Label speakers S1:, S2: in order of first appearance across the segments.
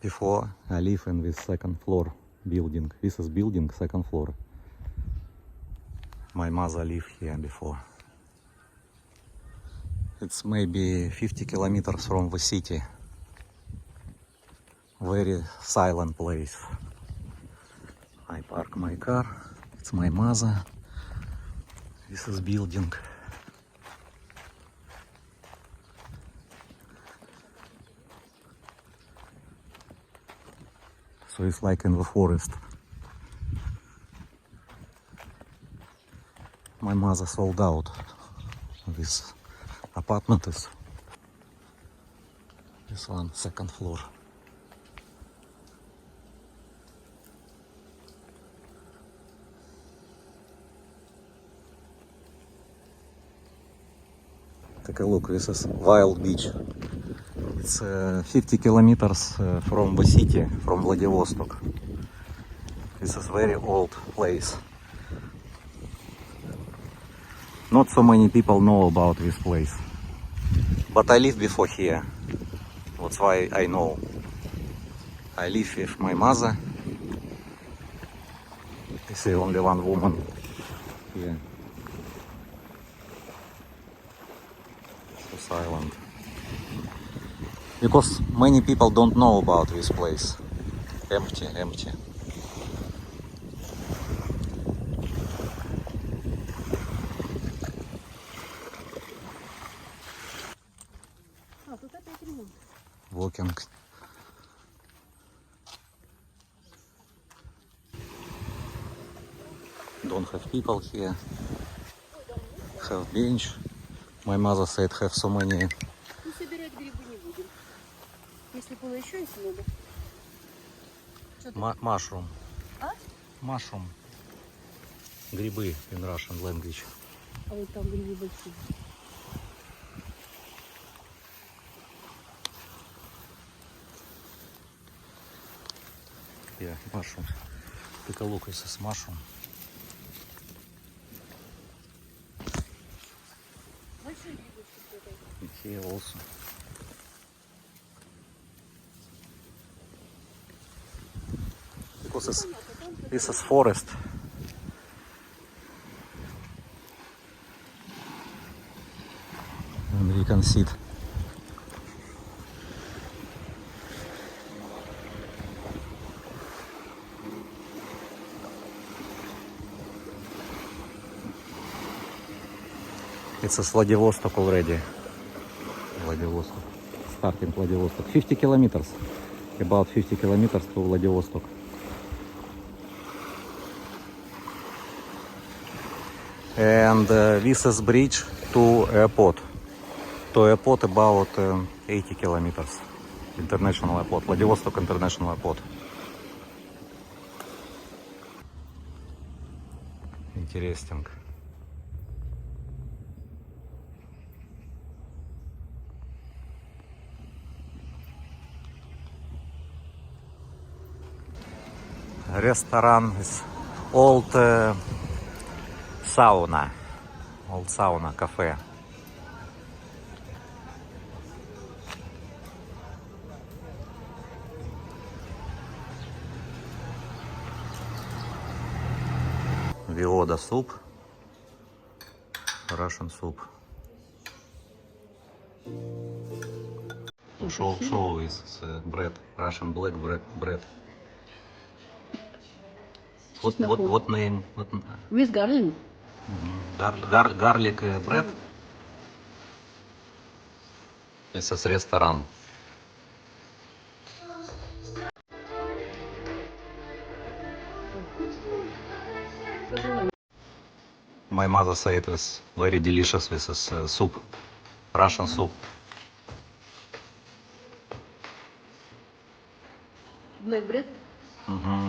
S1: Before I live in this second floor building. This is building second floor. My mother lived here before. It's maybe 50 kilometers from the city. Very silent place. I park my car. It's my mother. This is building. So it's like in the forest. My mother sold out this apartment. Is this one, second floor. Take a look, this is Wild Beach. It's 50 kilometers from the city, from Vladivostok. This is very old place. Not so many people know about this place. But I lived before here. That's why I know. I live with my mother. I see only one woman here. So silent. Because many people don't know about this place. Empty, empty. Walking. Don't have people here. Have bench. My mother said have so many.
S2: Ну, собирать грибы не будем. Если было еще, если надо.
S1: Mushroom.
S2: А?
S1: Mushroom. Грибы in Russian language.
S2: А вот там грибы большие.
S1: Yeah, mushroom. Take a look, this is mushroom.
S2: Большие грибы.
S1: Here also. Because this is forest. And we can see it. It's Vladivostok already. Vladivostok. Starting Vladivostok. 50 kilometers. About 50 kilometers to Vladivostok. And this is bridge to airport. To airport about 80 kilometers. International airport. Vladivostok International Airport. Interesting. Restaurant is old sauna. Old sauna cafe. Vioda soup. Russian soup. Show is bread. Russian black bread. What name?
S2: With garlic.
S1: Garlic bread. This is restaurant. My mother said it was very delicious. This is soup, Russian soup.
S2: Black bread.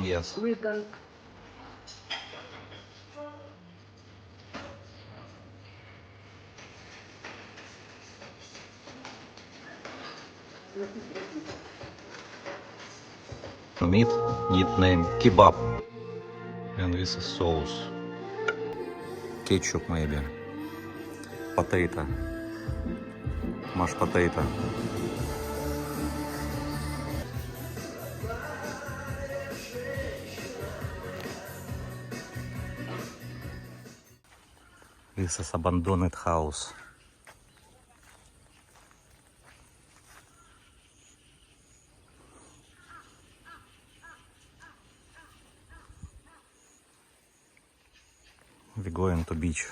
S1: Yes.
S2: With garlic.
S1: Meat name kebab. And this is sauce. Ketchup maybe. Potato. Mashed potato. This is abandoned house. We're going to beach.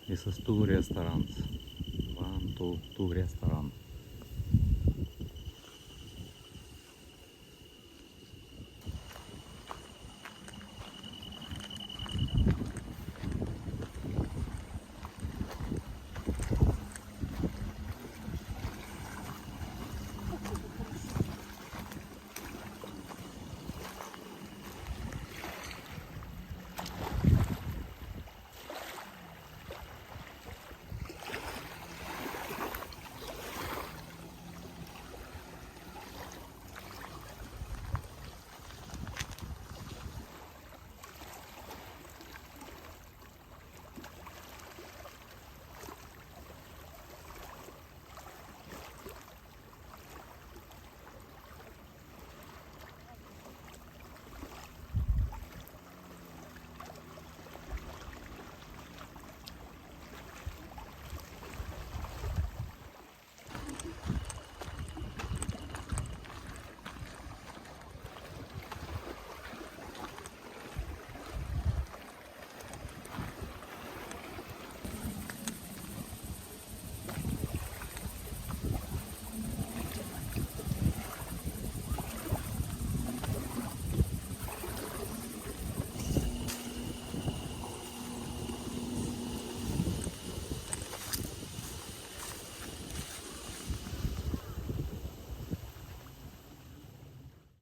S1: This is two restaurants. One, two restaurants.